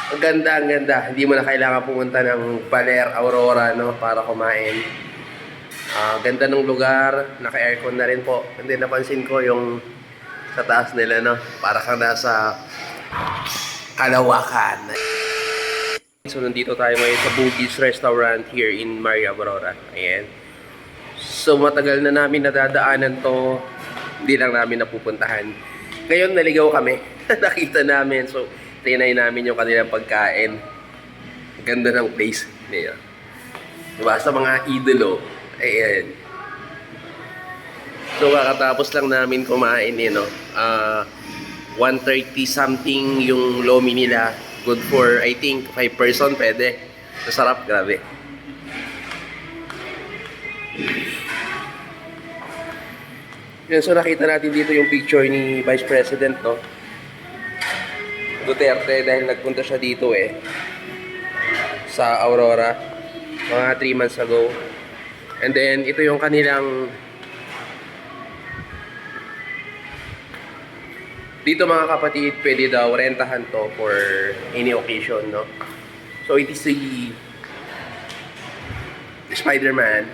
Ang ganda, ang ganda. Hindi mo na kailangan pumunta ng Baler, Aurora, no, para kumain. Ganda ng lugar, naka-aircon na rin po. And then napansin ko yung sa taas nila, no, para kang nasa Kalawakan. So, nandito tayo ngayon sa Bugis Restaurant here in Maria Aurora. Ayan. So, matagal na namin nadadaanan to. Hindi lang namin napupuntahan. Ngayon, naligaw kami. Nakita namin. So, tinay namin yung kanilang pagkain. Ganda ng place. Diba? Diba? Sa mga idolo. Ayan. So, kakatapos lang namin kumain, 130 something yung lomi nila. Good for, I think, 5 person pwede. Masarap, grabe. Yan, so nakita natin dito yung picture ni Vice President, no? Duterte, dahil nagpunta siya dito sa Aurora mga 3 months ago. And then, ito yung kanilang dito, mga kapatid, pwede daw rentahan to for any occasion, no? So, it is the Spider-Man.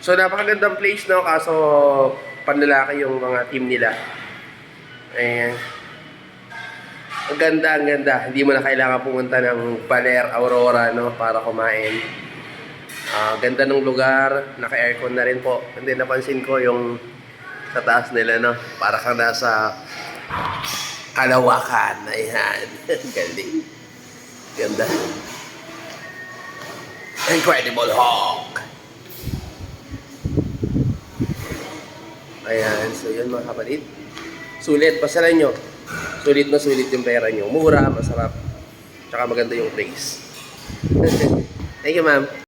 So, napakagandang place, no? Kaso, panlalaki yung mga team nila. Ayan. Ang ganda, ang ganda. Hindi mo na kailangan pumunta ng Baler, Aurora, no? Para kumain. Ganda ng lugar. Naka-aircon na rin po. And then, napansin ko yung sa taas nila, no? Para kang nasa Kalawakan. Ayan. Galing. Ganda. Incredible Hulk. Ayan. So, yun, mga kapatid. Sulit. Pasalan nyo. Sulit na sulit yung pera nyo. Mura, masarap. Tsaka maganda yung place. Thank you, ma'am.